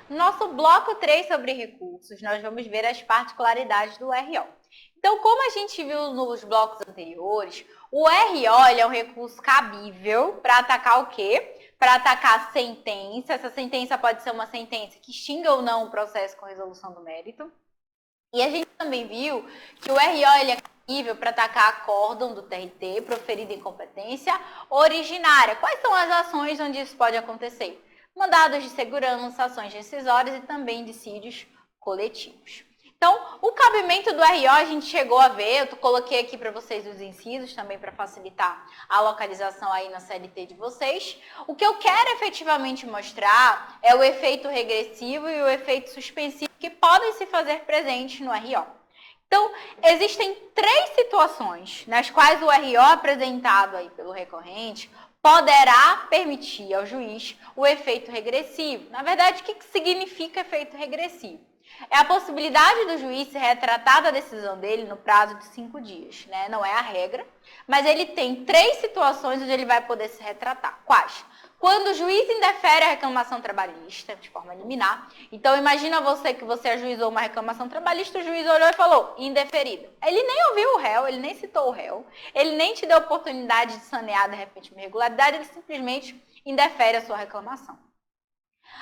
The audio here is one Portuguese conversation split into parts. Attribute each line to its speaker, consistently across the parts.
Speaker 1: No nosso bloco 3 sobre recursos, nós vamos ver as particularidades do RO. Então, como a gente viu nos blocos anteriores, o RO é um recurso cabível para atacar o quê? Para atacar a sentença. Essa sentença pode ser uma sentença que extinga ou não o processo com resolução do mérito. E a gente também viu que o RO ele é cabível para atacar acórdão do TRT proferido em competência originária. Quais são as ações onde isso pode acontecer? Mandados de segurança, ações rescisórias e também dissídios coletivos. Então, o cabimento do RO a gente chegou a ver, eu coloquei aqui para vocês os incisos também para facilitar a localização aí na CLT de vocês. O que eu quero efetivamente mostrar é o efeito regressivo e o efeito suspensivo que podem se fazer presentes no RO. Então, existem 3 situações nas quais o RO apresentado aí pelo recorrente poderá permitir ao juiz o efeito regressivo. Na verdade, o que significa efeito regressivo? É a possibilidade do juiz se retratar da decisão dele no prazo de 5 dias, né? Não é a regra, mas ele tem 3 situações onde ele vai poder se retratar. Quais? Quando o juiz indefere a reclamação trabalhista de forma liminar. Então, imagina você que você ajuizou uma reclamação trabalhista, o juiz olhou e falou, indeferida. Ele nem ouviu o réu, ele nem citou o réu, ele nem te deu oportunidade de sanear, de repente, uma irregularidade, ele simplesmente indefere a sua reclamação.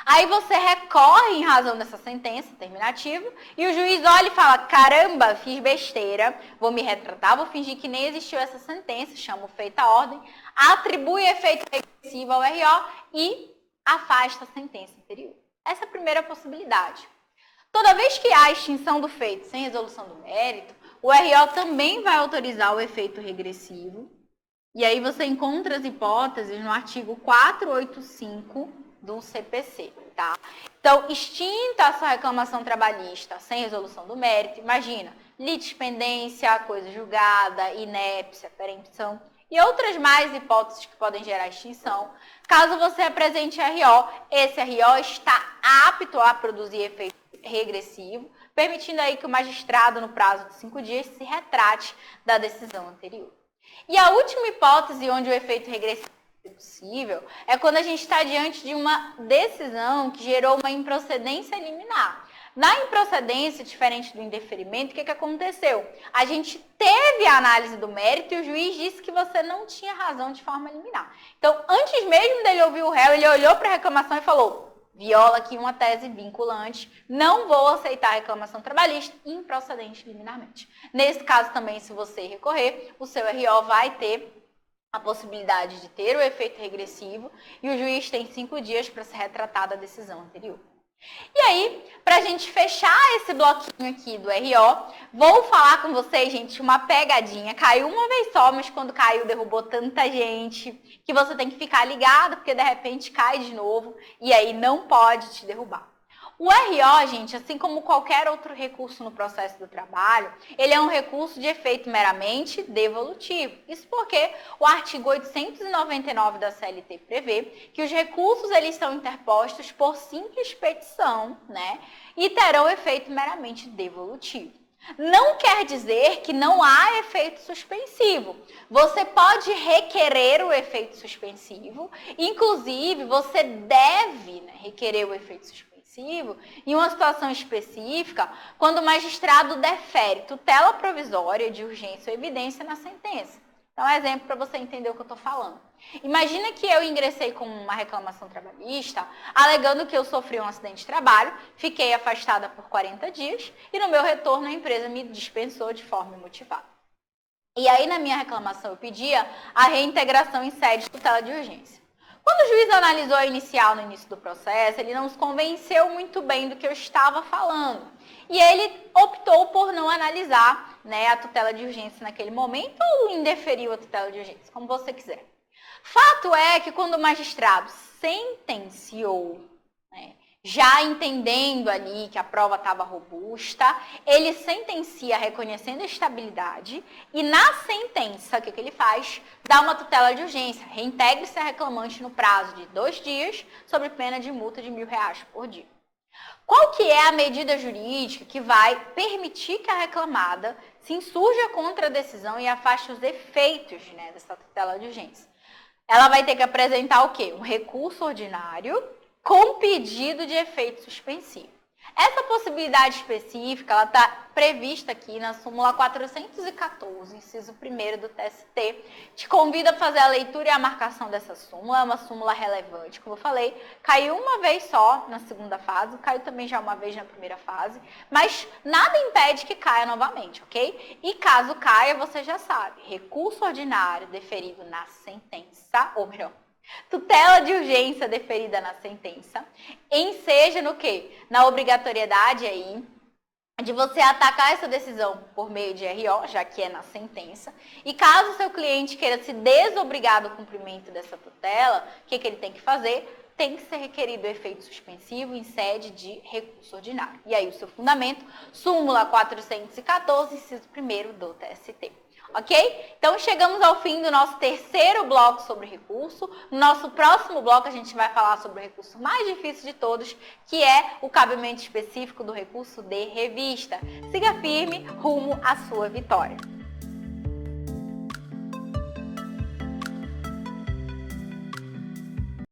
Speaker 1: Aí você recorre em razão dessa sentença terminativa e o juiz olha e fala, caramba, fiz besteira, vou me retratar, vou fingir que nem existiu essa sentença, chamo feita a ordem, atribui efeito regressivo ao RO e afasta a sentença anterior. Essa é a primeira possibilidade. Toda vez que há extinção do feito sem resolução do mérito, o RO também vai autorizar o efeito regressivo. E aí você encontra as hipóteses no artigo 485 do CPC, tá? Então, extinta essa reclamação trabalhista sem resolução do mérito, imagina, litispendência, coisa julgada, inépcia, perempção e outras mais hipóteses que podem gerar extinção. Caso você apresente RO, esse RO está apto a produzir efeito regressivo, permitindo aí que o magistrado, no prazo de 5 dias, se retrate da decisão anterior. E a última hipótese onde o efeito regressivo é possível é quando a gente está diante de uma decisão que gerou uma improcedência liminar. Na improcedência, diferente do indeferimento, o que aconteceu? A gente teve a análise do mérito e o juiz disse que você não tinha razão de forma liminar. Então, antes mesmo dele ouvir o réu, ele olhou para a reclamação e falou, viola aqui uma tese vinculante, não vou aceitar a reclamação trabalhista improcedente liminarmente. Nesse caso também, se você recorrer, o seu RO vai ter a possibilidade de ter o efeito regressivo e o juiz tem 5 dias para se retratar da decisão anterior. E aí, para a gente fechar esse bloquinho aqui do RO, vou falar com vocês, gente, uma pegadinha. Caiu uma vez só, mas quando caiu derrubou tanta gente que você tem que ficar ligado, porque de repente cai de novo e aí não pode te derrubar. O RO, gente, assim como qualquer outro recurso no processo do trabalho, ele é um recurso de efeito meramente devolutivo. Isso porque o artigo 899 da CLT prevê que os recursos eles são interpostos por simples petição, né, e terão efeito meramente devolutivo. Não quer dizer que não há efeito suspensivo. Você pode requerer o efeito suspensivo, inclusive você deve, né, requerer o efeito suspensivo em uma situação específica, quando o magistrado defere tutela provisória de urgência ou evidência na sentença. Então, exemplo para você entender o que eu estou falando. Imagina que eu ingressei com uma reclamação trabalhista, alegando que eu sofri um acidente de trabalho, fiquei afastada por 40 dias e no meu retorno a empresa me dispensou de forma imotivada. E aí, na minha reclamação, eu pedia a reintegração em sede de tutela de urgência. Quando o juiz analisou a inicial no início do processo, ele não se convenceu muito bem do que eu estava falando. E ele optou por não analisar, né, a tutela de urgência naquele momento ou indeferiu a tutela de urgência, como você quiser. Fato é que quando o magistrado sentenciou, né, já entendendo ali que a prova estava robusta, ele sentencia reconhecendo a estabilidade e na sentença, o que ele faz? Dá uma tutela de urgência, reintegre-se a reclamante no prazo de 2 dias, sob pena de multa de R$1.000 por dia. Qual que é a medida jurídica que vai permitir que a reclamada se insurja contra a decisão e afaste os efeitos, né, dessa tutela de urgência? Ela vai ter que apresentar o quê? Um recurso ordinário, com pedido de efeito suspensivo. Essa possibilidade específica, ela está prevista aqui na súmula 414, inciso 1º do TST. Te convido a fazer a leitura e a marcação dessa súmula, é uma súmula relevante, como eu falei. Caiu uma vez só na segunda fase, caiu também já uma vez na primeira fase, mas nada impede que caia novamente, ok? E caso caia, você já sabe, recurso ordinário deferido na sentença, ou melhor, tutela de urgência deferida na sentença, enseja no quê? Na obrigatoriedade aí de você atacar essa decisão por meio de RO, já que é na sentença. E caso o seu cliente queira se desobrigar do cumprimento dessa tutela, o que ele tem que fazer? Tem que ser requerido o efeito suspensivo em sede de recurso ordinário. E aí o seu fundamento, súmula 414, inciso 1º do TST. Ok? Então, chegamos ao fim do nosso terceiro bloco sobre recurso. No nosso próximo bloco, a gente vai falar sobre o recurso mais difícil de todos, que é o cabimento específico do recurso de revista. Siga firme rumo à sua vitória.